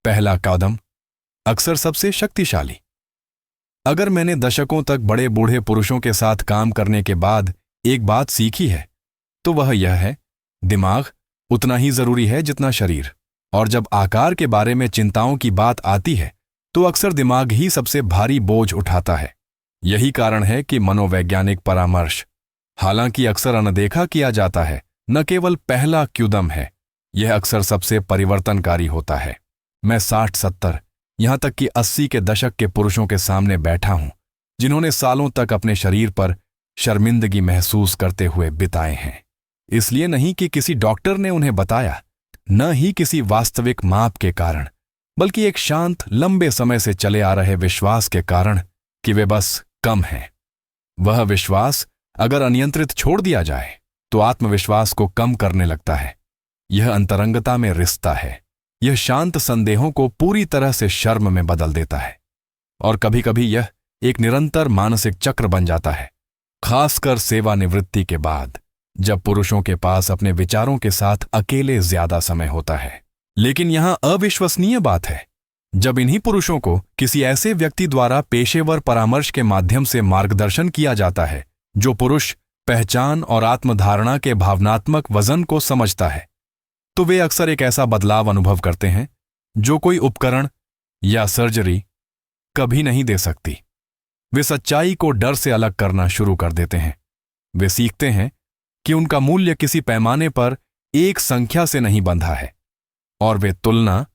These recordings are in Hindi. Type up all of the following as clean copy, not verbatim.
पहला कदम अक्सर सबसे शक्तिशाली। अगर मैंने दशकों तक बड़े बूढ़े पुरुषों के साथ काम करने के बाद एक बात सीखी है तो वह यह है, दिमाग उतना ही जरूरी है जितना शरीर। और जब आकार के बारे में चिंताओं की बात आती है तो अक्सर दिमाग ही सबसे भारी बोझ उठाता है। यही कारण है कि मनोवैज्ञानिक परामर्श, हालांकि अक्सर अनदेखा किया जाता है, न केवल पहला कदम है, यह अक्सर सबसे परिवर्तनकारी होता है। मैं 60-70 यहां तक कि 80 के दशक के पुरुषों के सामने बैठा हूं जिन्होंने सालों तक अपने शरीर पर शर्मिंदगी महसूस करते हुए बिताए हैं। इसलिए नहीं कि किसी डॉक्टर ने उन्हें बताया, न ही किसी वास्तविक माप के कारण, बल्कि एक शांत लंबे समय से चले आ रहे विश्वास के कारण कि वे बस कम हैं। वह विश्वास अगर अनियंत्रित छोड़ दिया जाए तो आत्मविश्वास को कम करने लगता है। यह अंतरंगता में रिश्ता है। यह शांत संदेहों को पूरी तरह से शर्म में बदल देता है। और कभी कभी यह एक निरंतर मानसिक चक्र बन जाता है, खासकर सेवानिवृत्ति के बाद, जब पुरुषों के पास अपने विचारों के साथ अकेले ज्यादा समय होता है। लेकिन यहां अविश्वसनीय बात है, जब इन्हीं पुरुषों को किसी ऐसे व्यक्ति द्वारा पेशेवर परामर्श के माध्यम से मार्गदर्शन किया जाता है जो पुरुष पहचान और आत्मधारणा के भावनात्मक वजन को समझता है, तो वे अक्सर एक ऐसा बदलाव अनुभव करते हैं जो कोई उपकरण या सर्जरी कभी नहीं दे सकती। वे सच्चाई को डर से अलग करना शुरू कर देते हैं। वे सीखते हैं कि उनका मूल्य किसी पैमाने पर एक संख्या से नहीं बंधा है, और वे तुलना,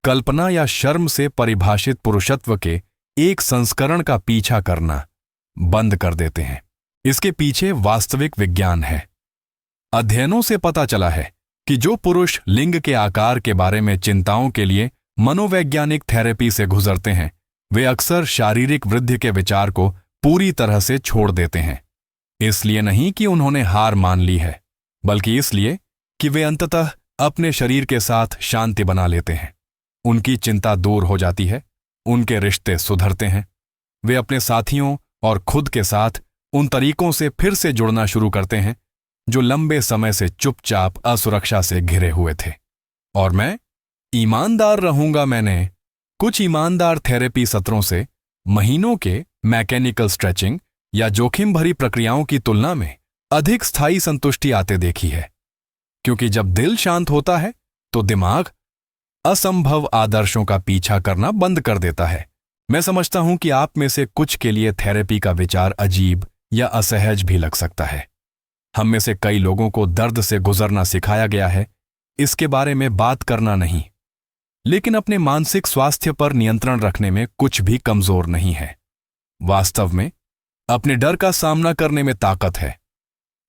कल्पना या शर्म से परिभाषित पुरुषत्व के एक संस्करण का पीछा करना बंद कर देते हैं। इसके पीछे वास्तविक विज्ञान है। अध्ययनों से पता चला है कि जो पुरुष लिंग के आकार के बारे में चिंताओं के लिए मनोवैज्ञानिक थेरेपी से गुजरते हैं, वे अक्सर शारीरिक वृद्धि के विचार को पूरी तरह से छोड़ देते हैं। इसलिए नहीं कि उन्होंने हार मान ली है, बल्कि इसलिए कि वे अंततः अपने शरीर के साथ शांति बना लेते हैं। उनकी चिंता दूर हो जाती है, उनके रिश्ते सुधरते हैं। वे अपने साथियों और खुद के साथ उन तरीकों से फिर से जुड़ना शुरू करते हैं जो लंबे समय से चुपचाप असुरक्षा से घिरे हुए थे। और मैं ईमानदार रहूंगा, मैंने कुछ ईमानदार थेरेपी सत्रों से महीनों के मैकेनिकल स्ट्रेचिंग या जोखिम भरी प्रक्रियाओं की तुलना में अधिक स्थायी संतुष्टि आते देखी है। क्योंकि जब दिल शांत होता है तो दिमाग असंभव आदर्शों का पीछा करना बंद कर देता है। मैं समझता हूं कि आप में से कुछ के लिए थेरेपी का विचार अजीब या असहज भी लग सकता है। हम में से कई लोगों को दर्द से गुजरना सिखाया गया है, इसके बारे में बात करना नहीं। लेकिन अपने मानसिक स्वास्थ्य पर नियंत्रण रखने में कुछ भी कमजोर नहीं है। वास्तव में अपने डर का सामना करने में ताकत है,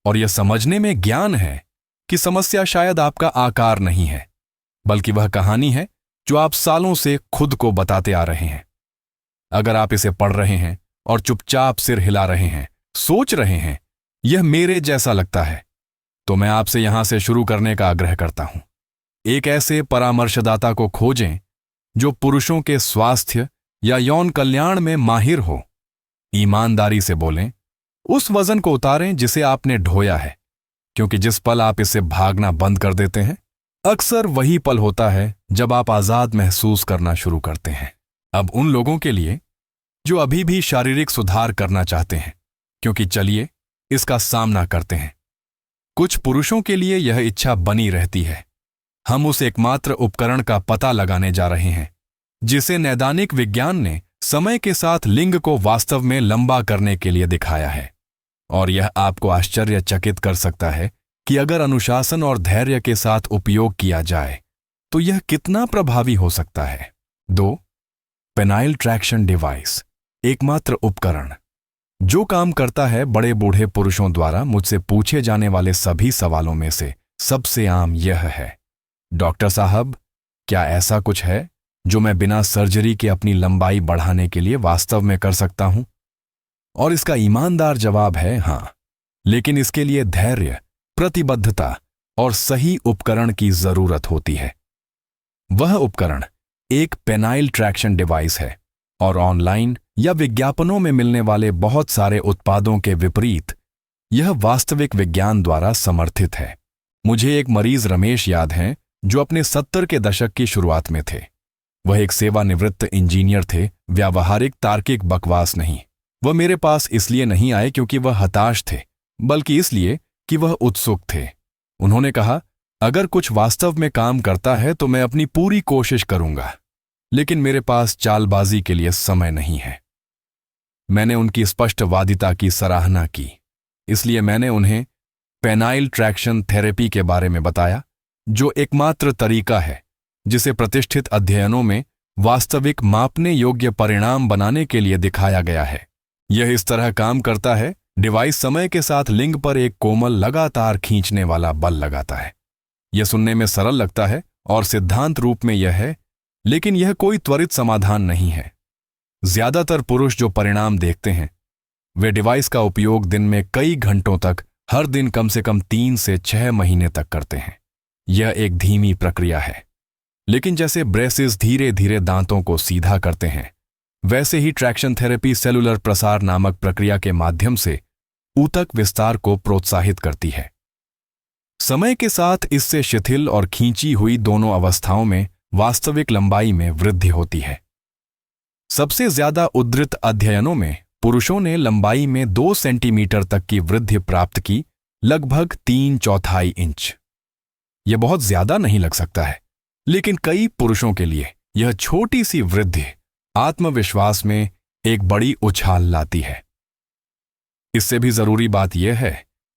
और यह समझने में ज्ञान है कि समस्या शायद आपका आकार नहीं है, बल्कि वह कहानी है जो आप सालों से खुद को बताते आ रहे हैं। अगर आप इसे पढ़ रहे हैं और चुपचाप सिर हिला रहे हैं, सोच रहे हैं यह मेरे जैसा लगता है, तो मैं आपसे यहां से शुरू करने का आग्रह करता हूं। एक ऐसे परामर्शदाता को खोजें जो पुरुषों के स्वास्थ्य या यौन कल्याण में माहिर हो। ईमानदारी से बोलें, उस वजन को उतारें जिसे आपने ढोया है, क्योंकि जिस पल आप इसे भागना बंद कर देते हैं, अक्सर वही पल होता है जब आप आजाद महसूस करना शुरू करते हैं। अब उन लोगों के लिए जो अभी भी शारीरिक सुधार करना चाहते हैं, क्योंकि चलिए इसका सामना करते हैं। कुछ पुरुषों के लिए यह इच्छा बनी रहती है। हम उस एकमात्र उपकरण का पता लगाने जा रहे हैं जिसे नैदानिक विज्ञान ने समय के साथ लिंग को वास्तव में लंबा करने के लिए दिखाया है। और यह आपको आश्चर्यचकित कर सकता है कि अगर अनुशासन और धैर्य के साथ उपयोग किया जाए तो यह कितना प्रभावी हो सकता है। 2. पेनाइल ट्रैक्शन डिवाइस, एकमात्र उपकरण जो काम करता है। बड़े बूढ़े पुरुषों द्वारा मुझसे पूछे जाने वाले सभी सवालों में से सबसे आम यह है, डॉक्टर साहब, क्या ऐसा कुछ है जो मैं बिना सर्जरी के अपनी लंबाई बढ़ाने के लिए वास्तव में कर सकता हूं? और इसका ईमानदार जवाब है हां, लेकिन इसके लिए धैर्य, प्रतिबद्धता और सही उपकरण की जरूरत होती है। वह उपकरण एक पेनाइल ट्रैक्शन डिवाइस है, और ऑनलाइन या विज्ञापनों में मिलने वाले बहुत सारे उत्पादों के विपरीत यह वास्तविक विज्ञान द्वारा समर्थित है। मुझे एक मरीज रमेश याद हैं जो अपने 70 के दशक की शुरुआत में थे। वह एक सेवानिवृत्त इंजीनियर थे, व्यावहारिक तार्किक बकवास नहीं। वह मेरे पास इसलिए नहीं आए क्योंकि वह हताश थे, बल्कि इसलिए कि वह उत्सुक थे। उन्होंने कहा, अगर कुछ वास्तव में काम करता है तो मैं अपनी पूरी कोशिश करूंगा, लेकिन मेरे पास चालबाजी के लिए समय नहीं है। मैंने उनकी स्पष्टवादिता की सराहना की, इसलिए मैंने उन्हें पेनाइल ट्रैक्शन थेरेपी के बारे में बताया, जो एकमात्र तरीका है जिसे प्रतिष्ठित अध्ययनों में वास्तविक मापने योग्य परिणाम बनाने के लिए दिखाया गया है। यह इस तरह काम करता है, डिवाइस समय के साथ लिंग पर एक कोमल लगातार खींचने वाला बल लगाता है। यह सुनने में सरल लगता है और सिद्धांत रूप में यह है, लेकिन यह कोई त्वरित समाधान नहीं है। ज्यादातर पुरुष जो परिणाम देखते हैं वे डिवाइस का उपयोग दिन में कई घंटों तक हर दिन कम से कम 3 से 6 महीने तक करते हैं। यह एक धीमी प्रक्रिया है, लेकिन जैसे ब्रेसेस धीरे धीरे दांतों को सीधा करते हैं, वैसे ही ट्रैक्शन थेरेपी सेलुलर प्रसार नामक प्रक्रिया के माध्यम से ऊतक विस्तार को प्रोत्साहित करती है। समय के साथ इससे शिथिल और खींची हुई दोनों अवस्थाओं में वास्तविक लंबाई में वृद्धि होती है। सबसे ज्यादा उद्धृत अध्ययनों में पुरुषों ने लंबाई में 2 सेंटीमीटर तक की वृद्धि प्राप्त की, लगभग 3/4 इंच। यह बहुत ज्यादा नहीं लग सकता है, लेकिन कई पुरुषों के लिए यह छोटी सी वृद्धि आत्मविश्वास में एक बड़ी उछाल लाती है। इससे भी जरूरी बात यह है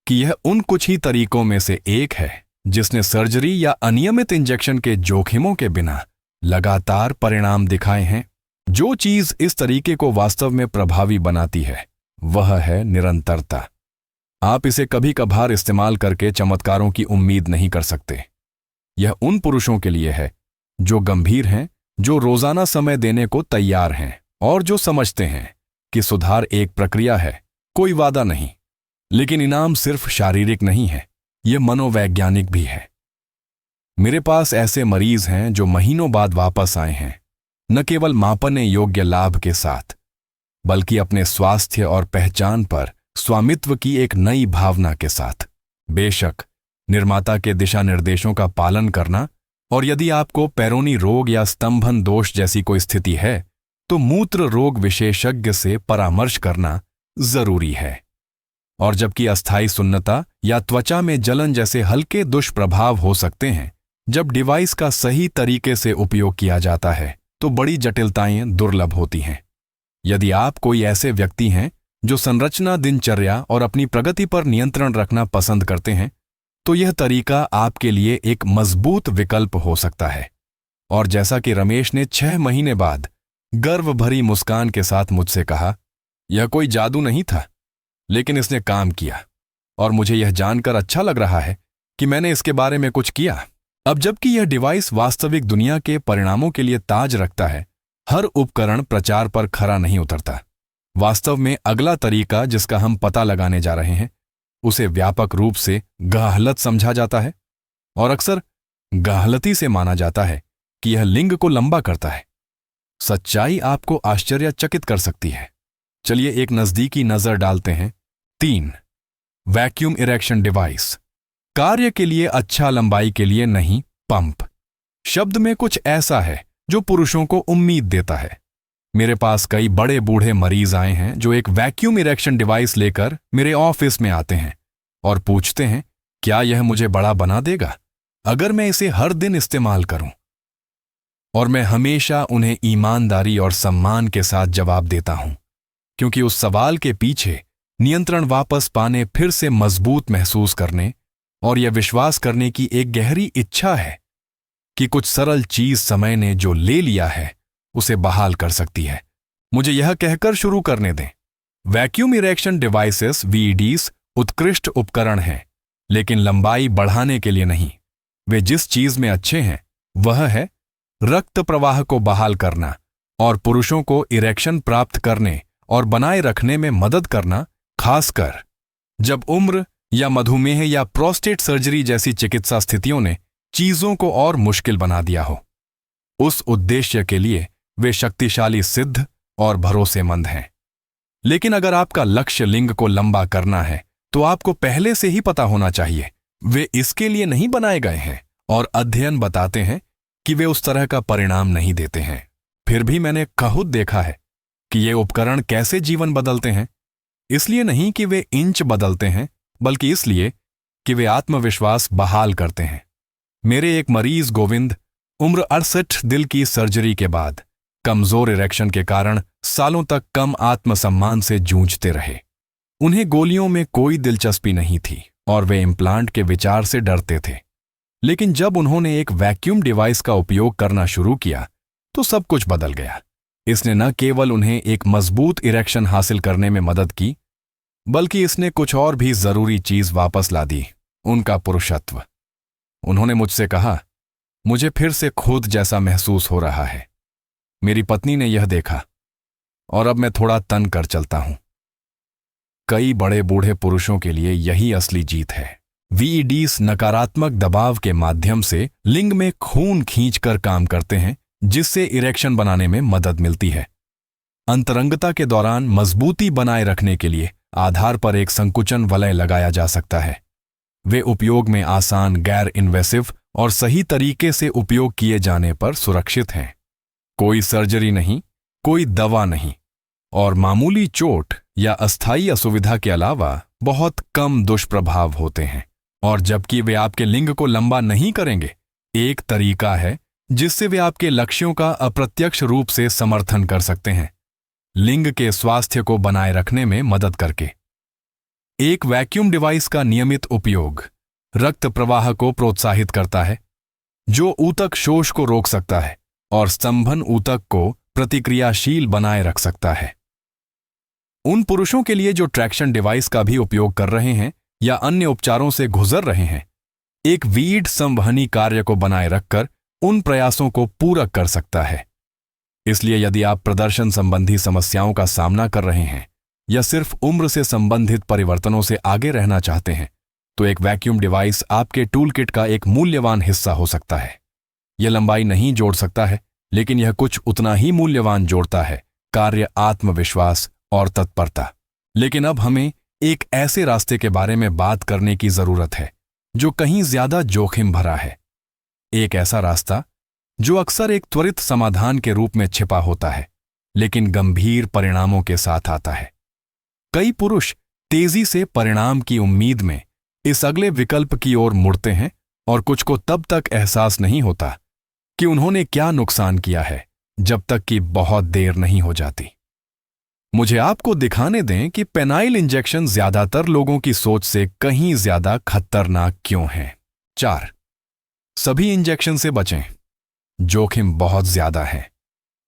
कि यह उन कुछ ही तरीकों में से एक है जिसने सर्जरी या अनियमित इंजेक्शन के जोखिमों के बिना लगातार परिणाम दिखाए हैं। जो चीज इस तरीके को वास्तव में प्रभावी बनाती है वह है निरंतरता। आप इसे कभी कभार इस्तेमाल करके चमत्कारों की उम्मीद नहीं कर सकते। यह उन पुरुषों के लिए है जो गंभीर हैं, जो रोजाना समय देने को तैयार हैं और जो समझते हैं कि सुधार एक प्रक्रिया है, कोई वादा नहीं। लेकिन इनाम सिर्फ शारीरिक नहीं है, यह मनोवैज्ञानिक भी है। मेरे पास ऐसे मरीज हैं जो महीनों बाद वापस आए हैं, न केवल मापने योग्य लाभ के साथ, बल्कि अपने स्वास्थ्य और पहचान पर स्वामित्व की एक नई भावना के साथ। बेशक निर्माता के दिशा निर्देशों का पालन करना, और यदि आपको पेरोनी रोग या स्तंभन दोष जैसी कोई स्थिति है तो मूत्र रोग विशेषज्ञ से परामर्श करना जरूरी है। और जबकि अस्थायी सुन्नता या त्वचा में जलन जैसे हल्के दुष्प्रभाव हो सकते हैं, जब डिवाइस का सही तरीके से उपयोग किया जाता है तो बड़ी जटिलताएं दुर्लभ होती हैं। यदि आप कोई ऐसे व्यक्ति हैं जो संरचना, दिनचर्या और अपनी प्रगति पर नियंत्रण रखना पसंद करते हैं, तो यह तरीका आपके लिए एक मजबूत विकल्प हो सकता है। और जैसा कि रमेश ने 6 महीने बाद गर्व भरी मुस्कान के साथ मुझसे कहा, यह कोई जादू नहीं था, लेकिन इसने काम किया, और मुझे यह जानकर अच्छा लग रहा है कि मैंने इसके बारे में कुछ किया। अब जबकि यह डिवाइस वास्तविक दुनिया के परिणामों के लिए ताज रखता है, हर उपकरण प्रचार पर खरा नहीं उतरता। वास्तव में अगला तरीका जिसका हम पता लगाने जा रहे हैं, उसे व्यापक रूप से गाहलत समझा जाता है, और अक्सर गाहलती से माना जाता है कि यह लिंग को लंबा करता है। सच्चाई आपको आश्चर्यचकित कर सकती है। चलिए एक नजदीकी नजर डालते हैं। 3. Vacuum erection device. कार्य के लिए अच्छा, लंबाई के लिए नहीं। पंप शब्द में कुछ ऐसा है जो पुरुषों को उम्मीद देता है। मेरे पास कई बड़े बूढ़े मरीज आए हैं जो एक वैक्यूम इरेक्शन डिवाइस लेकर मेरे ऑफिस में आते हैं और पूछते हैं, क्या यह मुझे बड़ा बना देगा अगर मैं इसे हर दिन इस्तेमाल करूं? और मैं हमेशा उन्हें ईमानदारी और सम्मान के साथ जवाब देता हूं, क्योंकि उस सवाल के पीछे नियंत्रण वापस पाने, फिर से मजबूत महसूस करने और यह विश्वास करने की एक गहरी इच्छा है कि कुछ सरल चीज समय ने जो ले लिया है उसे बहाल कर सकती है। मुझे यह कहकर शुरू करने दें, वैक्यूम इरेक्शन डिवाइसेस VEDs उत्कृष्ट उपकरण हैं, लेकिन लंबाई बढ़ाने के लिए नहीं। वे जिस चीज में अच्छे हैं वह है रक्त प्रवाह को बहाल करना और पुरुषों को इरेक्शन प्राप्त करने और बनाए रखने में मदद करना, खासकर जब उम्र या मधुमेह या प्रोस्टेट सर्जरी जैसी चिकित्सा स्थितियों ने चीजों को और मुश्किल बना दिया हो। उस उद्देश्य के लिए वे शक्तिशाली, सिद्ध और भरोसेमंद हैं। लेकिन अगर आपका लक्ष्य लिंग को लंबा करना है तो आपको पहले से ही पता होना चाहिए वे इसके लिए नहीं बनाए गए हैं। और अध्ययन बताते हैं कि वे उस तरह का परिणाम नहीं देते हैं। फिर भी मैंने खुद देखा है कि ये उपकरण कैसे जीवन बदलते हैं। इसलिए नहीं कि वे इंच बदलते हैं, बल्कि इसलिए कि वे आत्मविश्वास बहाल करते हैं। मेरे एक मरीज गोविंद उम्र 68 दिल की सर्जरी के बाद कमजोर इरेक्शन के कारण सालों तक कम आत्मसम्मान से जूझते रहे। उन्हें गोलियों में कोई दिलचस्पी नहीं थी और वे इम्प्लांट के विचार से डरते थे। लेकिन जब उन्होंने एक वैक्यूम डिवाइस का उपयोग करना शुरू किया तो सब कुछ बदल गया। इसने न केवल उन्हें एक मजबूत इरेक्शन हासिल करने में मदद की, बल्कि इसने कुछ और भी जरूरी चीज वापस ला दी, उनका पुरुषत्व। उन्होंने मुझसे कहा, मुझे फिर से खुद जैसा महसूस हो रहा है। मेरी पत्नी ने यह देखा और अब मैं थोड़ा तन कर चलता हूं। कई बड़े बूढ़े पुरुषों के लिए यही असली जीत है। वीईडीज नकारात्मक दबाव के माध्यम से लिंग में खून खींचकर काम करते हैं, जिससे इरेक्शन बनाने में मदद मिलती है। अंतरंगता के दौरान मजबूती बनाए रखने के लिए आधार पर एक संकुचन वलय लगाया जा सकता है। वे उपयोग में आसान, गैर इन्वेसिव और सही तरीके से उपयोग किए जाने पर सुरक्षित हैं। कोई सर्जरी नहीं, कोई दवा नहीं, और मामूली चोट या अस्थायी असुविधा के अलावा बहुत कम दुष्प्रभाव होते हैं। और जबकि वे आपके लिंग को लंबा नहीं करेंगे, एक तरीका है जिससे वे आपके लक्ष्यों का अप्रत्यक्ष रूप से समर्थन कर सकते हैं, लिंग के स्वास्थ्य को बनाए रखने में मदद करके। एक वैक्यूम डिवाइस का नियमित उपयोग रक्त प्रवाह को प्रोत्साहित करता है, जो ऊतक शोष को रोक सकता है और स्तंभन ऊतक को प्रतिक्रियाशील बनाए रख सकता है। उन पुरुषों के लिए जो ट्रैक्शन डिवाइस का भी उपयोग कर रहे हैं या अन्य उपचारों से गुजर रहे हैं, एक वीड संवहनी कार्य को बनाए रखकर उन प्रयासों को पूरक कर सकता है। इसलिए यदि आप प्रदर्शन संबंधी समस्याओं का सामना कर रहे हैं या सिर्फ उम्र से संबंधित परिवर्तनों से आगे रहना चाहते हैं, तो एक वैक्यूम डिवाइस आपके टूल किट का एक मूल्यवान हिस्सा हो सकता है। यह लंबाई नहीं जोड़ सकता है, लेकिन यह कुछ उतना ही मूल्यवान जोड़ता है, कार्य, आत्मविश्वास और तत्परता। लेकिन अब हमें एक ऐसे रास्ते के बारे में बात करने की जरूरत है जो कहीं ज्यादा जोखिम भरा है। एक ऐसा रास्ता जो अक्सर एक त्वरित समाधान के रूप में छिपा होता है, लेकिन गंभीर परिणामों के साथ आता है। कई पुरुष तेजी से परिणाम की उम्मीद में इस अगले विकल्प की ओर मुड़ते हैं और कुछ को तब तक एहसास नहीं होता कि उन्होंने क्या नुकसान किया है, जब तक कि बहुत देर नहीं हो जाती। मुझे आपको दिखाने दें कि पेनाइल इंजेक्शन ज्यादातर लोगों की सोच से कहीं ज्यादा खतरनाक क्यों है। 4. सभी इंजेक्शन से बचें। जोखिम बहुत ज्यादा है।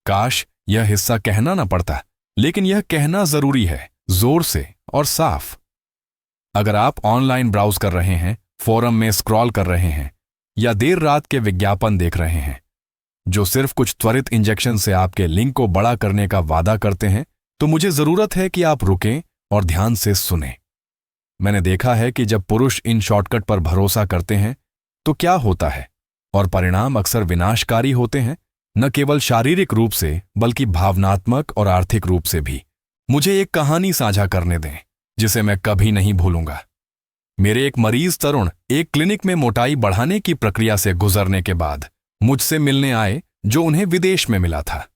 काश यह हिस्सा कहना ना पड़ता, लेकिन यह कहना जरूरी है, जोर से और साफ। अगर आप ऑनलाइन ब्राउज कर रहे हैं, फोरम में स्क्रॉल कर रहे हैं या देर रात के विज्ञापन देख रहे हैं जो सिर्फ कुछ त्वरित इंजेक्शन से आपके लिंग को बड़ा करने का वादा करते हैं, तो मुझे जरूरत है कि आप रुकें और ध्यान से सुनें। मैंने देखा है कि जब पुरुष इन शॉर्टकट पर भरोसा करते हैं तो क्या होता है, और परिणाम अक्सर विनाशकारी होते हैं, न केवल शारीरिक रूप से बल्कि भावनात्मक और आर्थिक रूप से भी। मुझे एक कहानी साझा करने दें जिसे मैं कभी नहीं भूलूंगा। मेरे एक मरीज तरुण एक क्लिनिक में मोटाई बढ़ाने की प्रक्रिया से गुजरने के बाद मुझसे मिलने आए, जो उन्हें विदेश में मिला था।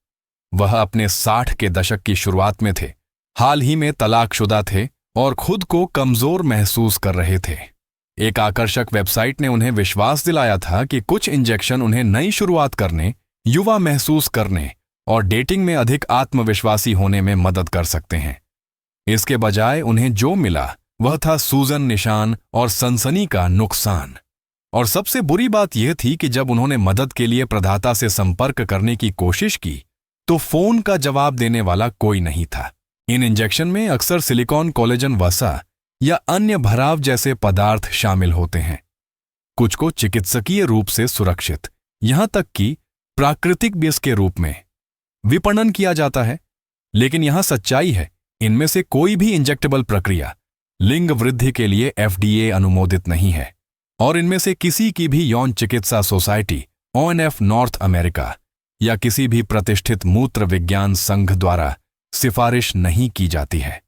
वह अपने 60 के दशक की शुरुआत में थे, हाल ही में तलाकशुदा थे और खुद को कमजोर महसूस कर रहे थे। एक आकर्षक वेबसाइट ने उन्हें विश्वास दिलाया था कि कुछ इंजेक्शन उन्हें नई शुरुआत करने, युवा महसूस करने और डेटिंग में अधिक आत्मविश्वासी होने में मदद कर सकते हैं। इसके बजाय उन्हें जो मिला वह था सूजन निशान और सनसनी का नुकसान। और सबसे बुरी बात यह थी कि जब उन्होंने मदद के लिए प्रदाता से संपर्क करने की कोशिश की तो फोन का जवाब देने वाला कोई नहीं था। इन इंजेक्शन में अक्सर सिलिकॉन कोलेजन वसा या अन्य भराव जैसे पदार्थ शामिल होते हैं। कुछ को चिकित्सकीय रूप से सुरक्षित, यहां तक कि प्राकृतिक बेस के रूप में विपणन किया जाता है। लेकिन यहां सच्चाई है, इनमें से कोई भी इंजेक्टेबल प्रक्रिया लिंग वृद्धि के लिए FDA अनुमोदित नहीं है, और इनमें से किसी की भी यौन चिकित्सा सोसाइटी ONF नॉर्थ अमेरिका या किसी भी प्रतिष्ठित मूत्र विज्ञान संघ द्वारा सिफारिश नहीं की जाती है।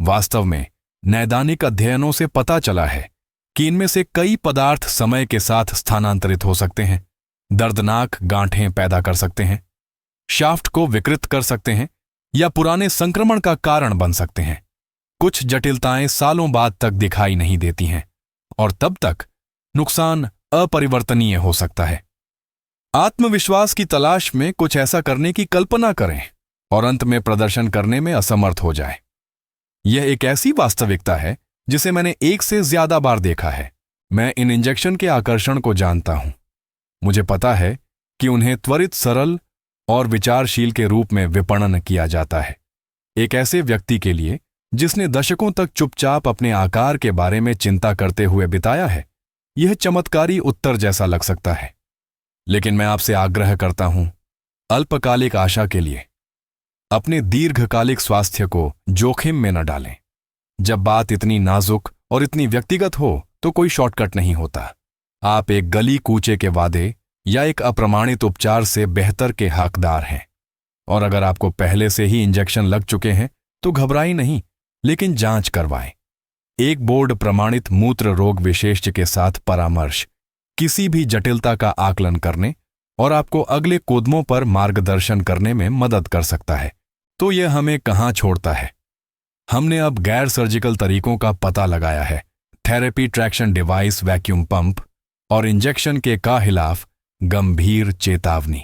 वास्तव में नैदानिक अध्ययनों से पता चला है कि इनमें से कई पदार्थ समय के साथ स्थानांतरित हो सकते हैं, दर्दनाक गांठें पैदा कर सकते हैं, शाफ्ट को विकृत कर सकते हैं या पुराने संक्रमण का कारण बन सकते हैं। कुछ जटिलताएं सालों बाद तक दिखाई नहीं देती हैं और तब तक नुकसान अपरिवर्तनीय हो सकता है। आत्मविश्वास की तलाश में कुछ ऐसा करने की कल्पना करें और अंत में प्रदर्शन करने में असमर्थ हो जाए। यह एक ऐसी वास्तविकता है जिसे मैंने एक से ज्यादा बार देखा है। मैं इन इंजेक्शन के आकर्षण को जानता हूं। मुझे पता है कि उन्हें त्वरित, सरल और विचारशील के रूप में विपणन किया जाता है। एक ऐसे व्यक्ति के लिए जिसने दशकों तक चुपचाप अपने आकार के बारे में चिंता करते हुए बिताया है, यह चमत्कारी उत्तर जैसा लग सकता है। लेकिन मैं आपसे आग्रह करता हूं, अल्पकालिक आशा के लिए अपने दीर्घकालिक स्वास्थ्य को जोखिम में न डालें। जब बात इतनी नाजुक और इतनी व्यक्तिगत हो तो कोई शॉर्टकट नहीं होता। आप एक गली कूचे के वादे या एक अप्रमाणित उपचार से बेहतर के हकदार हैं। और अगर आपको पहले से ही इंजेक्शन लग चुके हैं तो घबराएं नहीं, लेकिन जांच करवाएं। एक बोर्ड प्रमाणित मूत्र रोग विशेषज्ञ के साथ परामर्श किसी भी जटिलता का आकलन करने और आपको अगले कदमों पर मार्गदर्शन करने में मदद कर सकता है। तो यह हमें कहां छोड़ता है? हमने अब गैर सर्जिकल तरीकों का पता लगाया है, therapy, traction device, vacuum pump और इंजेक्शन के खिलाफ गंभीर चेतावनी।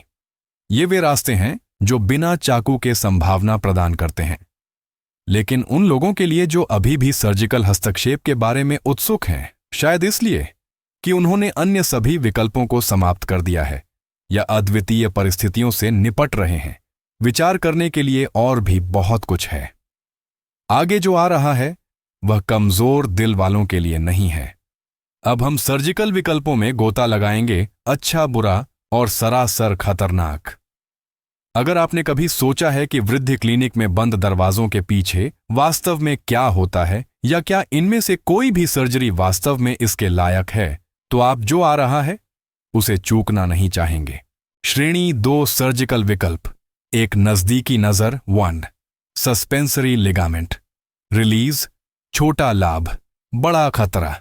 ये वे रास्ते हैं जो बिना चाकू के संभावना प्रदान करते हैं। लेकिन उन लोगों के लिए जो अभी भी सर्जिकल हस्तक्षेप के बारे में उत्सुक हैं, शायद इसलिए कि उन्होंने अन्य सभी विकल्पों को समाप्त कर दिया है या अद्वितीय परिस्थितियों से निपट रहे हैं, विचार करने के लिए और भी बहुत कुछ है। आगे जो आ रहा है वह कमजोर दिल वालों के लिए नहीं है। अब हम सर्जिकल विकल्पों में गोता लगाएंगे, अच्छा, बुरा और सरासर खतरनाक। अगर आपने कभी सोचा है कि वृद्धि क्लिनिक में बंद दरवाजों के पीछे वास्तव में क्या होता है या क्या इनमें से कोई भी सर्जरी वास्तव में इसके लायक है, तो आप जो आ रहा है उसे चूकना नहीं चाहेंगे। श्रेणी 2 सर्जिकल विकल्प। एक नजदीकी नजर 1, सस्पेंसरी लिगामेंट रिलीज। छोटा लाभ, बड़ा खतरा।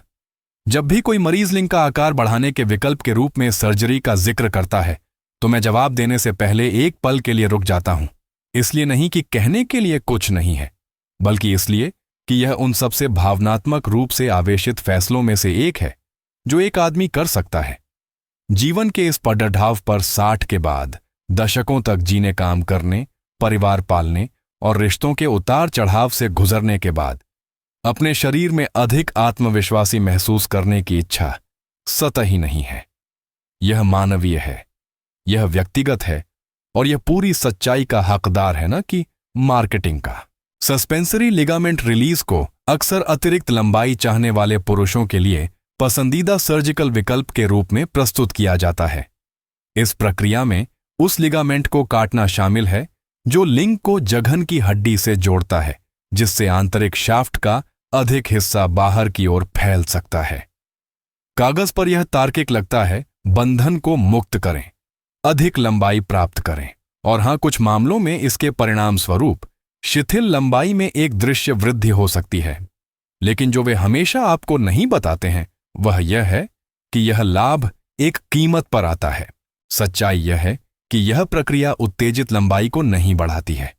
जब भी कोई मरीज लिंग का आकार बढ़ाने के विकल्प के रूप में सर्जरी का जिक्र करता है तो मैं जवाब देने से पहले एक पल के लिए रुक जाता हूं। इसलिए नहीं कि कहने के लिए कुछ नहीं है, बल्कि इसलिए कि यह उन सबसे भावनात्मक रूप से आवेशित फैसलों में से एक है जो एक आदमी कर सकता है। जीवन के इस पड़ाव पर 60 के बाद दशकों तक जीने, काम करने, परिवार पालने और रिश्तों के उतार चढ़ाव से गुजरने के बाद अपने शरीर में अधिक आत्मविश्वासी महसूस करने की इच्छा सतही नहीं है। यह मानवीय है, यह व्यक्तिगत है और यह पूरी सच्चाई का हकदार है, ना कि मार्केटिंग का। सस्पेंसरी लिगामेंट रिलीज को अक्सर अतिरिक्त लंबाई चाहने वाले पुरुषों के लिए पसंदीदा सर्जिकल विकल्प के रूप में प्रस्तुत किया जाता है। इस प्रक्रिया में उस लिगामेंट को काटना शामिल है जो लिंग को जघन की हड्डी से जोड़ता है, जिससे आंतरिक शाफ्ट का अधिक हिस्सा बाहर की ओर फैल सकता है। कागज पर यह तार्किक लगता है, बंधन को मुक्त करें, अधिक लंबाई प्राप्त करें, और हां, कुछ मामलों में इसके परिणाम स्वरूप शिथिल लंबाई में एक दृश्य वृद्धि हो सकती है। लेकिन जो वे हमेशा आपको नहीं बताते हैं वह यह है कि यह लाभ एक कीमत पर आता है। सच्चाई यह है कि यह प्रक्रिया उत्तेजित लंबाई को नहीं बढ़ाती है।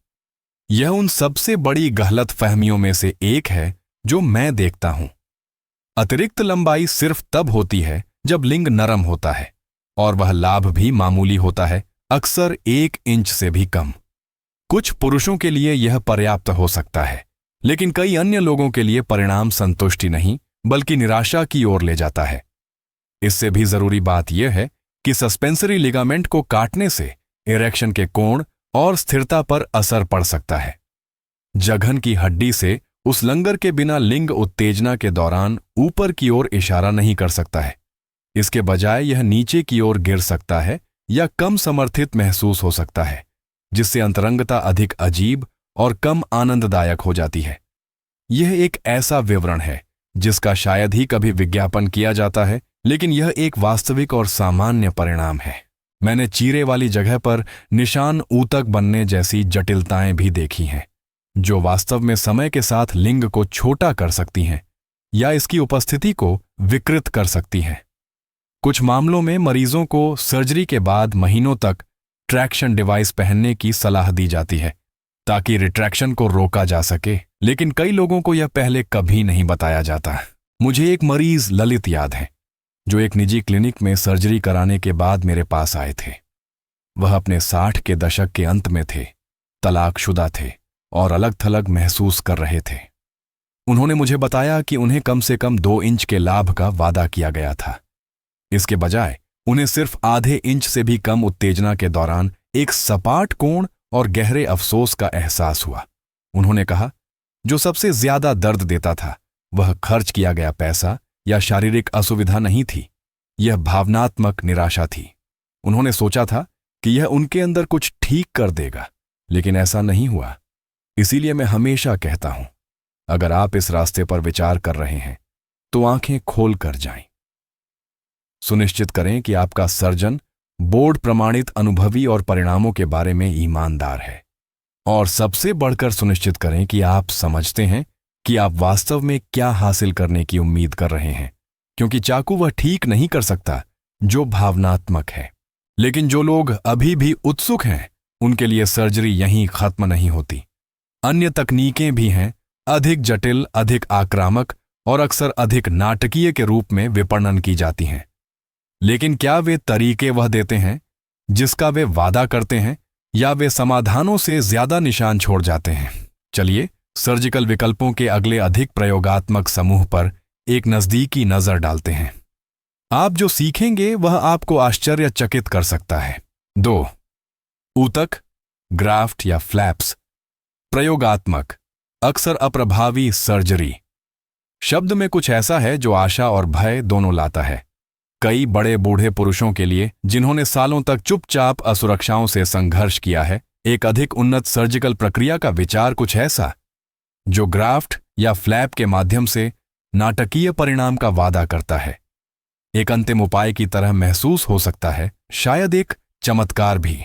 यह उन सबसे बड़ी गलत फहमियों में से एक है जो मैं देखता हूं। अतिरिक्त लंबाई सिर्फ तब होती है जब लिंग नरम होता है, और वह लाभ भी मामूली होता है, अक्सर 1 इंच से भी कम। कुछ पुरुषों के लिए यह पर्याप्त हो सकता है, लेकिन कई अन्य लोगों के लिए परिणाम संतुष्टि नहीं बल्कि निराशा की ओर ले जाता है। इससे भी जरूरी बात यह है कि सस्पेंसरी लिगामेंट को काटने से इरेक्शन के कोण और स्थिरता पर असर पड़ सकता है। जघन की हड्डी से उस लंगर के बिना लिंग उत्तेजना के दौरान ऊपर की ओर इशारा नहीं कर सकता है। इसके बजाय यह नीचे की ओर गिर सकता है या कम समर्थित महसूस हो सकता है, जिससे अंतरंगता अधिक अजीब और कम आनंददायक हो जाती है। यह एक ऐसा विवरण है जिसका शायद ही कभी विज्ञापन किया जाता है, लेकिन यह एक वास्तविक और सामान्य परिणाम है। मैंने चीरे वाली जगह पर निशान ऊतक बनने जैसी जटिलताएं भी देखी हैं, जो वास्तव में समय के साथ लिंग को छोटा कर सकती हैं या इसकी उपस्थिति को विकृत कर सकती हैं। कुछ मामलों में मरीजों को सर्जरी के बाद महीनों तक ट्रैक्शन डिवाइस पहनने की सलाह दी जाती है ताकि रिट्रैक्शन को रोका जा सके, लेकिन कई लोगों को यह पहले कभी नहीं बताया जाता। मुझे एक मरीज ललित याद है जो एक निजी क्लिनिक में सर्जरी कराने के बाद मेरे पास आए थे। वह अपने 60 के दशक के अंत में थे, तलाकशुदा थे और अलग थलग महसूस कर रहे थे। उन्होंने मुझे बताया कि उन्हें कम से कम 2 इंच के लाभ का वादा किया गया था। इसके बजाय उन्हें सिर्फ आधे इंच से भी कम उत्तेजना के दौरान एक सपाट कोण और गहरे अफसोस का एहसास हुआ। उन्होंने कहा, जो सबसे ज्यादा दर्द देता था वह खर्च किया गया पैसा या शारीरिक असुविधा नहीं थी, यह भावनात्मक निराशा थी। उन्होंने सोचा था कि यह उनके अंदर कुछ ठीक कर देगा, लेकिन ऐसा नहीं हुआ। इसीलिए मैं हमेशा कहता हूं, अगर आप इस रास्ते पर विचार कर रहे हैं तो आंखें खोल कर जाएं। सुनिश्चित करें कि आपका सर्जन बोर्ड प्रमाणित अनुभवी और परिणामों के बारे में ईमानदार है, और सबसे बढ़कर सुनिश्चित करें कि आप समझते हैं कि आप वास्तव में क्या हासिल करने की उम्मीद कर रहे हैं, क्योंकि चाकू वह ठीक नहीं कर सकता जो भावनात्मक है। लेकिन जो लोग अभी भी उत्सुक हैं उनके लिए सर्जरी यहीं खत्म नहीं होती। अन्य तकनीकें भी हैं, अधिक जटिल, अधिक आक्रामक और अक्सर अधिक नाटकीय के रूप में विपणन की जाती हैं। लेकिन क्या वे तरीके वह देते हैं जिसका वे वादा करते हैं, या वे समाधानों से ज्यादा निशान छोड़ जाते हैं? चलिए सर्जिकल विकल्पों के अगले अधिक प्रयोगात्मक समूह पर एक नजदीकी नजर डालते हैं। आप जो सीखेंगे वह आपको आश्चर्यचकित कर सकता है। 2. ऊतक, ग्राफ्ट या फ्लैप्स। प्रयोगात्मक, अक्सर अप्रभावी सर्जरी। शब्द में कुछ ऐसा है जो आशा और भय दोनों लाता है। कई बड़े बूढ़े पुरुषों के लिए, जिन्होंने सालों तक चुपचाप असुरक्षाओं से संघर्ष किया है, एक अधिक उन्नत सर्जिकल प्रक्रिया का विचार कुछ ऐसा जो ग्राफ्ट या फ्लैप के माध्यम से नाटकीय परिणाम का वादा करता है, एक अंतिम उपाय की तरह महसूस हो सकता है, शायद एक चमत्कार भी।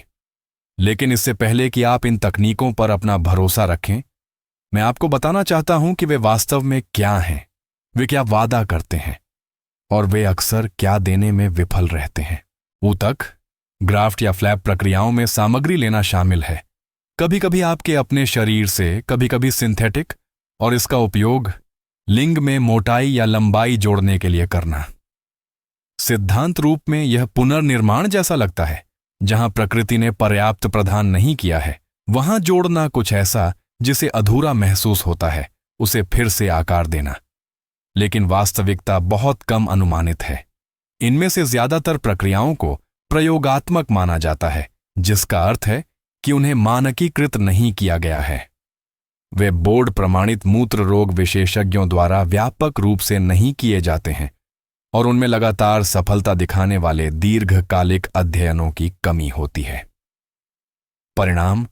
लेकिन इससे पहले कि आप इन तकनीकों पर अपना भरोसा रखें, मैं आपको बताना चाहता हूं कि वे वास्तव में क्या हैं, वे क्या वादा करते हैं और वे अक्सर क्या देने में विफल रहते हैं। ऊतक, ग्राफ्ट या फ्लैप प्रक्रियाओं में सामग्री लेना शामिल है, कभी कभी आपके अपने शरीर से, कभी कभी सिंथेटिक, और इसका उपयोग लिंग में मोटाई या लंबाई जोड़ने के लिए करना। सिद्धांत रूप में यह पुनर्निर्माण जैसा लगता है। जहां प्रकृति ने पर्याप्त प्रदान नहीं किया है, वहां जोड़ना कुछ ऐसा जिसे अधूरा महसूस होता है, उसे फिर से आकार देना। लेकिन वास्तविकता बहुत कम अनुमानित है। इनमें से ज्यादातर प्रक्रियाओं को प्रयोगात्मक माना जाता है, जिसका अर्थ है कि उन्हें मानकीकृत नहीं किया गया है। वे बोर्ड प्रमाणित मूत्र रोग विशेषज्ञों द्वारा व्यापक रूप से नहीं किए जाते हैं, और उनमें लगातार सफलता दिखाने वाले दीर्घकालिक अध्ययनों की कमी होती है। परिणाम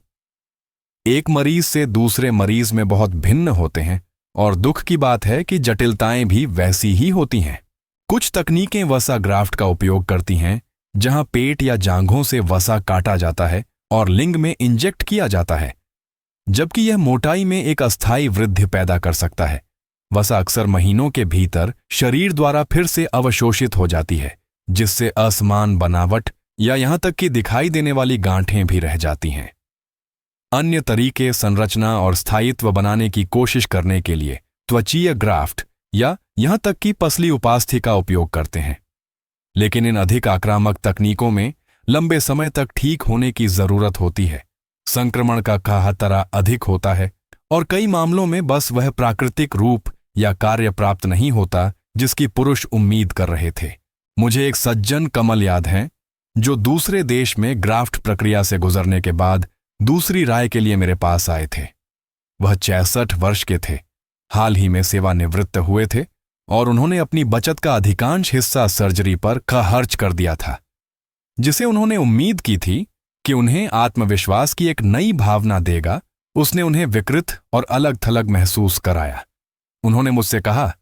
एक मरीज से दूसरे मरीज में बहुत भिन्न होते हैं, और दुख की बात है कि जटिलताएं भी वैसी ही होती हैं। कुछ तकनीकें वसा ग्राफ्ट का उपयोग करती हैं, जहां पेट या जांघों से वसा काटा जाता है और लिंग में इंजेक्ट किया जाता है, जबकि यह मोटाई में एक अस्थायी वृद्धि पैदा कर सकता है। वसा अक्सर महीनों के भीतर शरीर द्वारा फिर से अवशोषित हो जाती है, जिससे असमान बनावट या यहां तक कि दिखाई देने वाली गांठें भी रह जाती हैं। अन्य तरीके संरचना और स्थायित्व बनाने की कोशिश करने के लिए त्वचीय ग्राफ्ट या यहां तक कि पसली उपास्थि का उपयोग करते हैं। लेकिन इन अधिक आक्रामक तकनीकों में लंबे समय तक ठीक होने की जरूरत होती है, संक्रमण का खतरा अधिक होता है, और कई मामलों में बस वह प्राकृतिक रूप या कार्य प्राप्त नहीं होता जिसकी पुरुष उम्मीद कर रहे थे। मुझे एक सज्जन कमल याद हैं जो दूसरे देश में ग्राफ्ट प्रक्रिया से गुजरने के बाद दूसरी राय के लिए मेरे पास आए थे। वह 66 वर्ष के थे, हाल ही में सेवानिवृत्त हुए थे, और उन्होंने अपनी बचत का अधिकांश हिस्सा सर्जरी पर खर्च कर दिया था, जिसे उन्होंने उम्मीद की थी कि उन्हें आत्मविश्वास की एक नई भावना देगा। उसने उन्हें विकृत और अलग थलग महसूस कराया। उन्होंने मुझसे कहा,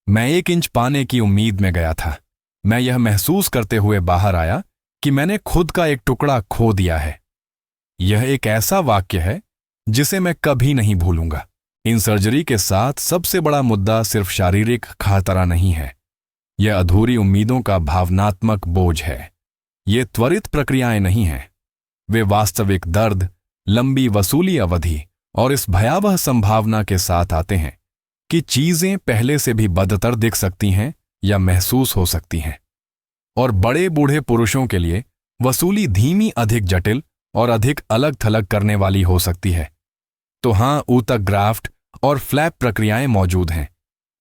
मैं 1 इंच पाने की उम्मीद में गया था। मैं यह महसूस करते हुए बाहर आया कि मैंने खुद का एक टुकड़ा खो दिया है। यह एक ऐसा वाक्य है जिसे मैं कभी नहीं भूलूंगा। इन सर्जरी के साथ सबसे बड़ा मुद्दा सिर्फ शारीरिक खतरा नहीं है, यह अधूरी उम्मीदों का भावनात्मक बोझ है। ये त्वरित प्रक्रियाएं नहीं हैं। वे वास्तविक दर्द, लंबी वसूली अवधि और इस भयावह संभावना के साथ आते हैं कि चीजें पहले से भी बदतर दिख सकती हैं या महसूस हो सकती हैं। और बड़े बूढ़े पुरुषों के लिए वसूली धीमी, अधिक जटिल और अधिक अलग थलग करने वाली हो सकती है। तो हां, ऊतक ग्राफ्ट और फ्लैप प्रक्रियाएं मौजूद हैं,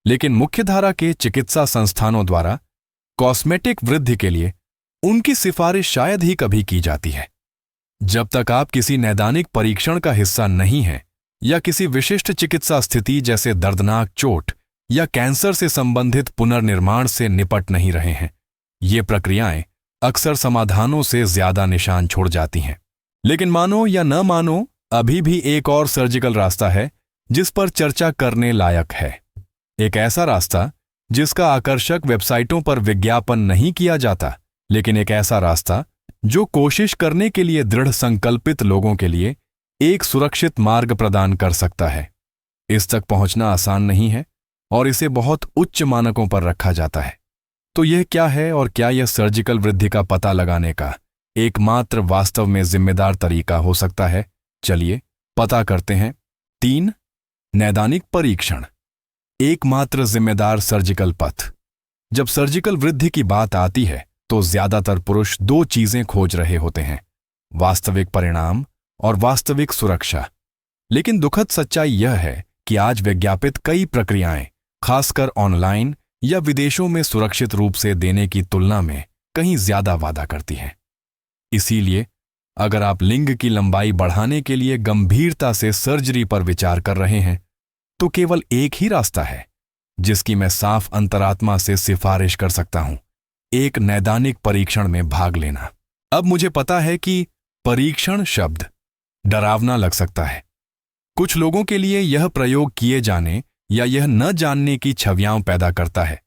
लेकिन मुख्यधारा के चिकित्सा संस्थानों द्वारा कॉस्मेटिक वृद्धि के लिए उनकी सिफारिश शायद ही कभी की जाती है। जब तक आप किसी नैदानिक परीक्षण का हिस्सा नहीं हैं या किसी विशिष्ट चिकित्सा स्थिति जैसे दर्दनाक चोट या कैंसर से संबंधित पुनर्निर्माण से निपट नहीं रहे हैं, ये प्रक्रियाएं अक्सर समाधानों से ज्यादा निशान छोड़ जाती हैं। लेकिन मानो या न मानो, अभी भी एक और सर्जिकल रास्ता है जिस पर चर्चा करने लायक है। एक ऐसा रास्ता जिसका आकर्षक वेबसाइटों पर विज्ञापन नहीं किया जाता, लेकिन एक ऐसा रास्ता जो कोशिश करने के लिए दृढ़ संकल्पित लोगों के लिए एक सुरक्षित मार्ग प्रदान कर सकता है। इस तक पहुंचना आसान नहीं है और इसे बहुत उच्च मानकों पर रखा जाता है। तो यह क्या है, और क्या यह सर्जिकल वृद्धि का पता लगाने का एकमात्र वास्तव में जिम्मेदार तरीका हो सकता है? चलिए पता करते हैं। 3. नैदानिक परीक्षण, एकमात्र जिम्मेदार सर्जिकल पथ। जब सर्जिकल वृद्धि की बात आती है तो ज्यादातर पुरुष दो चीजें खोज रहे होते हैं: वास्तविक परिणाम और वास्तविक सुरक्षा। लेकिन दुखद सच्चाई यह है कि आज विज्ञापित कई प्रक्रियाएं, खासकर ऑनलाइन या विदेशों में, सुरक्षित रूप से देने की तुलना में कहीं ज्यादा वादा करती हैं। इसीलिए अगर आप लिंग की लंबाई बढ़ाने के लिए गंभीरता से सर्जरी पर विचार कर रहे हैं, तो केवल एक ही रास्ता है जिसकी मैं साफ अंतरात्मा से सिफारिश कर सकता हूं: एक नैदानिक परीक्षण में भाग लेना। अब मुझे पता है कि परीक्षण शब्द डरावना लग सकता है। कुछ लोगों के लिए यह प्रयोग किए जाने या यह न जानने की छवियां पैदा करता है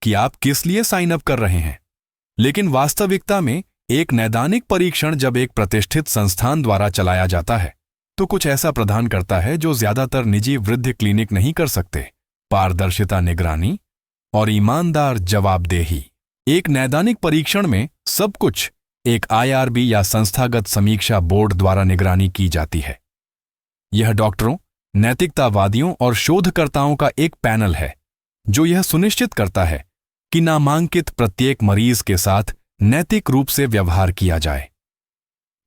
कि आप किस लिए साइन अप कर रहे हैं। लेकिन वास्तविकता में एक नैदानिक परीक्षण जब एक प्रतिष्ठित संस्थान द्वारा चलाया जाता है तो कुछ ऐसा प्रदान करता है जो ज्यादातर निजी वृद्धि क्लिनिक नहीं कर सकते: पारदर्शिता, निगरानी और ईमानदार जवाबदेही। एक नैदानिक परीक्षण में सब कुछ एक IRB या संस्थागत समीक्षा बोर्ड द्वारा निगरानी की जाती है। यह डॉक्टरों, नैतिकतावादियों और शोधकर्ताओं का एक पैनल है जो यह सुनिश्चित करता है कि नामांकित प्रत्येक मरीज के साथ नैतिक रूप से व्यवहार किया जाए,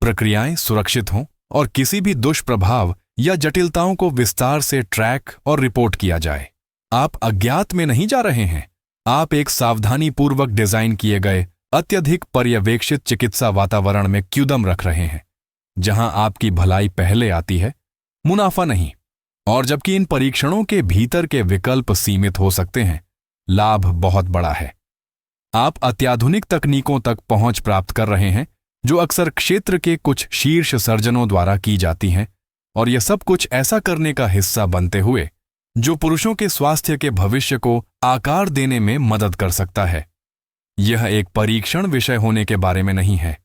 प्रक्रियाएं सुरक्षित हों और किसी भी दुष्प्रभाव या जटिलताओं को विस्तार से ट्रैक और रिपोर्ट किया जाए। आप अज्ञात में नहीं जा रहे हैं, आप एक सावधानीपूर्वक डिजाइन किए गए, अत्यधिक पर्यवेक्षित चिकित्सा वातावरण में कदम रख रहे हैं, जहां आपकी भलाई पहले आती है, मुनाफा नहीं। और जबकि इन परीक्षणों के भीतर के विकल्प सीमित हो सकते हैं, लाभ बहुत बड़ा है। आप अत्याधुनिक तकनीकों तक पहुंच प्राप्त कर रहे हैं जो अक्सर क्षेत्र के कुछ शीर्ष सर्जनों द्वारा की जाती हैं, और यह सब कुछ ऐसा करने का हिस्सा बनते हुए जो पुरुषों के स्वास्थ्य के भविष्य को आकार देने में मदद कर सकता है। यह एक परीक्षण विषय होने के बारे में नहीं है,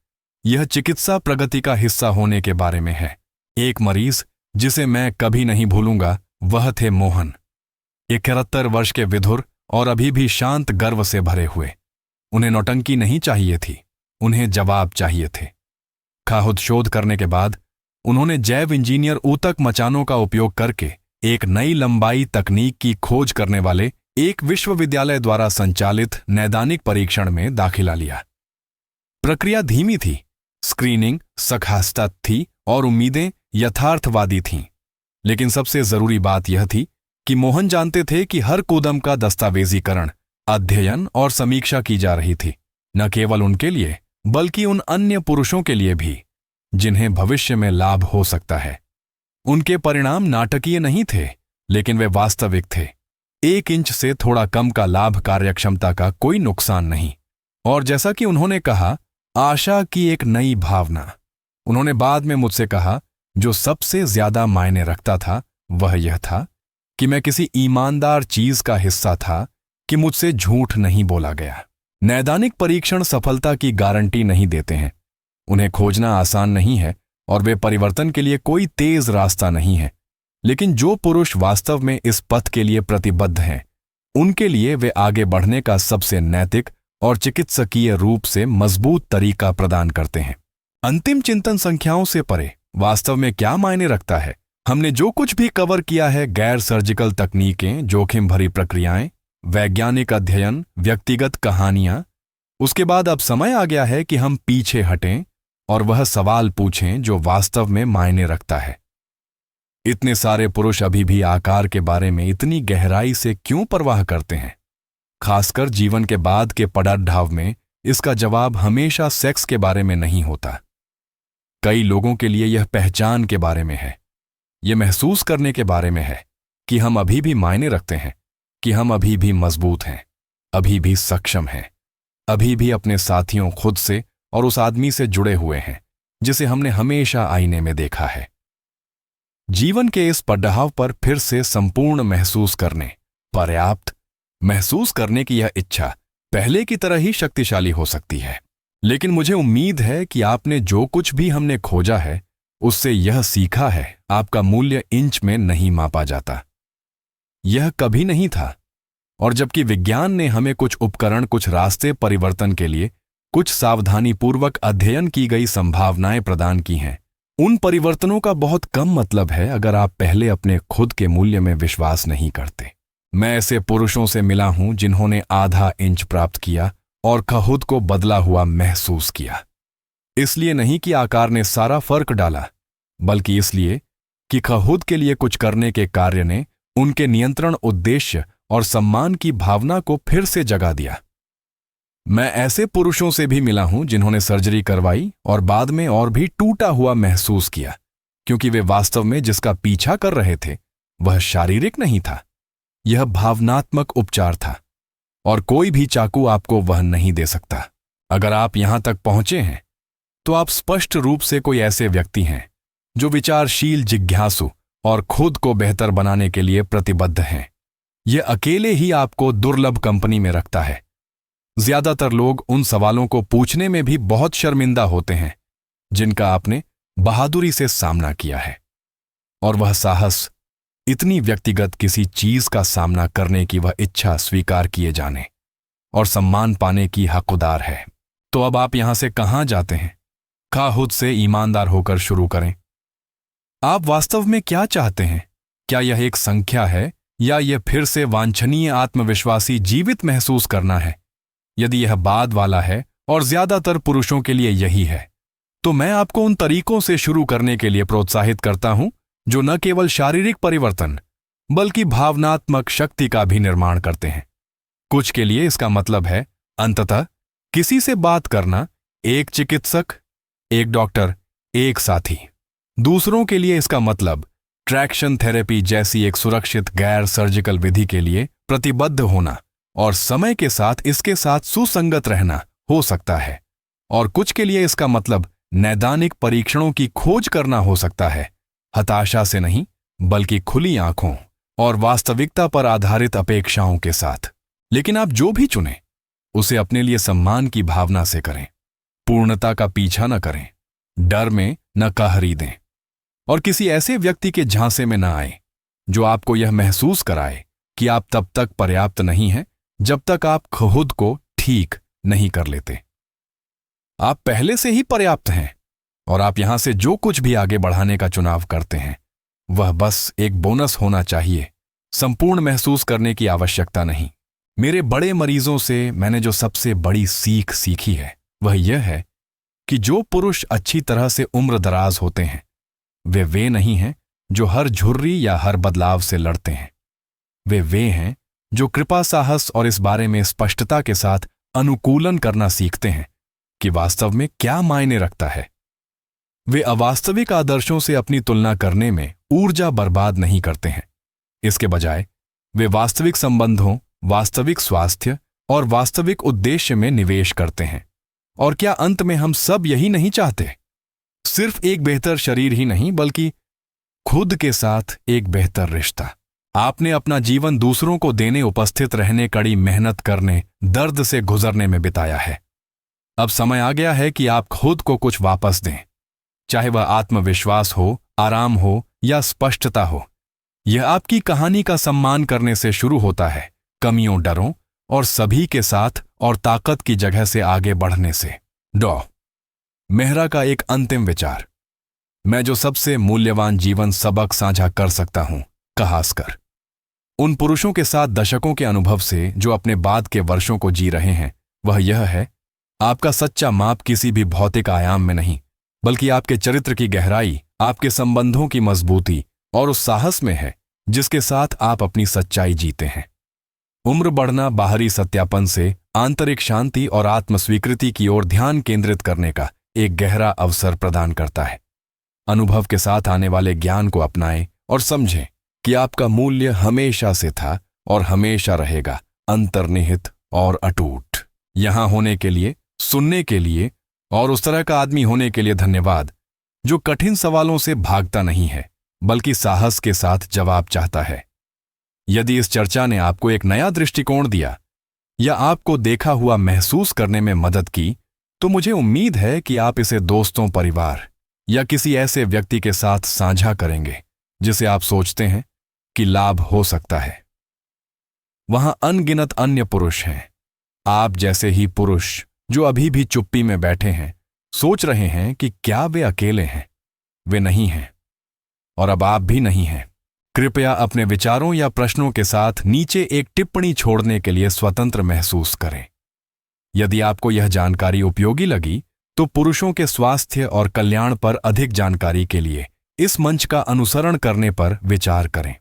यह चिकित्सा प्रगति का हिस्सा होने के बारे में है। एक मरीज जिसे मैं कभी नहीं भूलूंगा वह थे मोहन, 71 वर्ष के विधुर और अभी भी शांत गर्व से भरे हुए। उन्हें नौटंकी नहीं चाहिए थी, उन्हें जवाब चाहिए थे। खाहुद शोध करने के बाद उन्होंने जैव इंजीनियर ऊतक मचानों का उपयोग करके एक नई लंबाई तकनीक की खोज करने वाले एक विश्वविद्यालय द्वारा संचालित नैदानिक परीक्षण में दाखिला लिया। प्रक्रिया धीमी थी, स्क्रीनिंग सखास्तत थी और उम्मीदें यथार्थवादी थीं। लेकिन सबसे जरूरी बात यह थी कि मोहन जानते थे कि हर कदम का दस्तावेजीकरण, अध्ययन और समीक्षा की जा रही थी, न केवल उनके लिए बल्कि उन अन्य पुरुषों के लिए भी जिन्हें भविष्य में लाभ हो सकता है। उनके परिणाम नाटकीय नहीं थे, लेकिन वे वास्तविक थे। 1 इंच से थोड़ा कम का लाभ कार्यक्षमता का कोई नुकसान नहीं, और जैसा कि उन्होंने कहा, आशा की एक नई भावना। उन्होंने बाद में मुझसे कहा, जो सबसे ज्यादा मायने रखता था वह यह था कि मैं किसी ईमानदार चीज का हिस्सा था, कि मुझसे झूठ नहीं बोला गया। नैदानिक परीक्षण सफलता की गारंटी नहीं देते हैं, उन्हें खोजना आसान नहीं है और वे परिवर्तन के लिए कोई तेज रास्ता नहीं है। लेकिन जो पुरुष वास्तव में इस पथ के लिए प्रतिबद्ध हैं, उनके लिए वे आगे बढ़ने का सबसे नैतिक और चिकित्सकीय रूप से मजबूत तरीका प्रदान करते हैं। अंतिम चिंतन संख्याओं से परे वास्तव में क्या मायने रखता है? हमने जो कुछ भी कवर किया है, गैर सर्जिकल तकनीकें, जोखिम भरी प्रक्रियाएं, वैज्ञानिक अध्ययन, व्यक्तिगत कहानियां, उसके बाद अब समय आ गया है कि हम पीछे हटें और वह सवाल पूछें जो वास्तव में मायने रखता है। इतने सारे पुरुष अभी भी आकार के बारे में इतनी गहराई से क्यों परवाह करते हैं? खासकर जीवन के बाद के पड़ाव में इसका जवाब हमेशा सेक्स के बारे में नहीं होता। कई लोगों के लिए यह पहचान के बारे में है, यह महसूस करने के बारे में है कि हम अभी भी मायने रखते हैं, कि हम अभी भी मजबूत हैं, अभी भी सक्षम हैं, अभी भी अपने साथियों, खुद से और उस आदमी से जुड़े हुए हैं जिसे हमने हमेशा आईने में देखा है। जीवन के इस पड़ाव पर फिर से संपूर्ण महसूस करने, पर्याप्त महसूस करने की यह इच्छा पहले की तरह ही शक्तिशाली हो सकती है। लेकिन मुझे उम्मीद है कि आपने जो कुछ भी हमने खोजा है उससे यह सीखा है, आपका मूल्य इंच में नहीं मापा जाता। यह कभी नहीं था। और जबकि विज्ञान ने हमें कुछ उपकरण, कुछ रास्ते परिवर्तन के लिए, कुछ सावधानीपूर्वक अध्ययन की गई संभावनाएं प्रदान की हैं, उन परिवर्तनों का बहुत कम मतलब है अगर आप पहले अपने खुद के मूल्य में विश्वास नहीं करते। मैं ऐसे पुरुषों से मिला हूं जिन्होंने आधा इंच प्राप्त किया और खुद को बदला हुआ महसूस किया। इसलिए नहीं कि आकार ने सारा फर्क डाला, बल्कि इसलिए कि खुद के लिए कुछ करने के कार्य ने उनके नियंत्रण, उद्देश्य और सम्मान की भावना को फिर से जगा दिया। मैं ऐसे पुरुषों से भी मिला हूं जिन्होंने सर्जरी करवाई और बाद में और भी टूटा हुआ महसूस किया, क्योंकि वे वास्तव में जिसका पीछा कर रहे थे वह शारीरिक नहीं था, यह भावनात्मक उपचार था, और कोई भी चाकू आपको वह नहीं दे सकता। अगर आप यहां तक पहुंचे हैं तो आप स्पष्ट रूप से कोई ऐसे व्यक्ति हैं जो विचारशील, जिज्ञासु और खुद को बेहतर बनाने के लिए प्रतिबद्ध हैं। यह अकेले ही आपको दुर्लभ कंपनी में रखता है। ज्यादातर लोग उन सवालों को पूछने में भी बहुत शर्मिंदा होते हैं जिनका आपने बहादुरी से सामना किया है, और वह साहस, इतनी व्यक्तिगत किसी चीज का सामना करने की वह इच्छा स्वीकार किए जाने और सम्मान पाने की हकदार है। तो अब आप यहां से कहां जाते हैं? खुद से ईमानदार होकर शुरू करें। आप वास्तव में क्या चाहते हैं? क्या यह एक संख्या है या यह फिर से वांछनीय, आत्मविश्वासी, जीवित महसूस करना है? यदि यह बाद वाला है, और ज्यादातर पुरुषों के लिए यही है, तो मैं आपको उन तरीकों से शुरू करने के लिए प्रोत्साहित करता हूं जो न केवल शारीरिक परिवर्तन बल्कि भावनात्मक शक्ति का भी निर्माण करते हैं। कुछ के लिए इसका मतलब है अंततः किसी से बात करना, एक चिकित्सक, एक डॉक्टर, एक साथी। दूसरों के लिए इसका मतलब ट्रैक्शन थेरेपी जैसी एक सुरक्षित गैर सर्जिकल विधि के लिए प्रतिबद्ध होना और समय के साथ इसके साथ सुसंगत रहना हो सकता है। और कुछ के लिए इसका मतलब नैदानिक परीक्षणों की खोज करना हो सकता है, हताशा से नहीं बल्कि खुली आंखों और वास्तविकता पर आधारित अपेक्षाओं के साथ। लेकिन आप जो भी चुनें उसे अपने लिए सम्मान की भावना से करें, पूर्णता का पीछा न करें, डर में न कहरी दें, और किसी ऐसे व्यक्ति के झांसे में न आए जो आपको यह महसूस कराए कि आप तब तक पर्याप्त नहीं हैं जब तक आप खुद को ठीक नहीं कर लेते। आप पहले से ही पर्याप्त हैं, और आप यहां से जो कुछ भी आगे बढ़ाने का चुनाव करते हैं वह बस एक बोनस होना चाहिए, संपूर्ण महसूस करने की आवश्यकता नहीं। मेरे बड़े मरीजों से मैंने जो सबसे बड़ी सीख सीखी है वह यह है कि जो पुरुष अच्छी तरह से उम्र दराज होते हैं वे नहीं हैं जो हर झुर्री या हर बदलाव से लड़ते हैं। वे हैं जो कृपा, साहस और इस बारे में स्पष्टता के साथ अनुकूलन करना सीखते हैं कि वास्तव में क्या मायने रखता है। वे अवास्तविक आदर्शों से अपनी तुलना करने में ऊर्जा बर्बाद नहीं करते हैं। इसके बजाय वे वास्तविक संबंधों, वास्तविक स्वास्थ्य और वास्तविक उद्देश्य में निवेश करते हैं। और क्या अंत में हम सब यही नहीं चाहते? सिर्फ एक बेहतर शरीर ही नहीं बल्कि खुद के साथ एक बेहतर रिश्ता। आपने अपना जीवन दूसरों को देने, उपस्थित रहने, कड़ी मेहनत करने, दर्द से गुजरने में बिताया है। अब समय आ गया है कि आप खुद को कुछ वापस दें, चाहे वह आत्मविश्वास हो, आराम हो या स्पष्टता हो। यह आपकी कहानी का सम्मान करने से शुरू होता है, कमियों, डरों और सभी के साथ और ताकत की जगह से आगे बढ़ने से। डॉ मेहरा का एक अंतिम विचार। मैं जो सबसे मूल्यवान जीवन सबक साझा कर सकता हूं, खासकर उन पुरुषों के साथ दशकों के अनुभव से जो अपने बाद के वर्षों को जी रहे हैं, वह यह है, आपका सच्चा माप किसी भी भौतिक आयाम में नहीं, बल्कि आपके चरित्र की गहराई, आपके संबंधों की मजबूती और उस साहस में है जिसके साथ आप अपनी सच्चाई जीते हैं। उम्र बढ़ना बाहरी सत्यापन से आंतरिक शांति और आत्मस्वीकृति की ओर ध्यान केंद्रित करने का एक गहरा अवसर प्रदान करता है। अनुभव के साथ आने वाले ज्ञान को अपनाएं और समझें कि आपका मूल्य हमेशा से था और हमेशा रहेगा, अंतर्निहित और अटूट। यहां होने के लिए, सुनने के लिए और उस तरह का आदमी होने के लिए धन्यवाद जो कठिन सवालों से भागता नहीं है, बल्कि साहस के साथ जवाब चाहता है। यदि इस चर्चा ने आपको एक नया दृष्टिकोण दिया या आपको देखा हुआ महसूस करने में मदद की, तो मुझे उम्मीद है कि आप इसे दोस्तों, परिवार या किसी ऐसे व्यक्ति के साथ साझा करेंगे जिसे आप सोचते हैं कि लाभ हो सकता है। वहां अनगिनत अन्य पुरुष हैं, आप जैसे ही पुरुष जो अभी भी चुप्पी में बैठे हैं, सोच रहे हैं कि क्या वे अकेले हैं। वे नहीं हैं, और अब आप भी नहीं हैं। कृपया अपने विचारों या प्रश्नों के साथ नीचे एक टिप्पणी छोड़ने के लिए स्वतंत्र महसूस करें। यदि आपको यह जानकारी उपयोगी लगी, तो पुरुषों के स्वास्थ्य और कल्याण पर अधिक जानकारी के लिए इस मंच का अनुसरण करने पर विचार करें।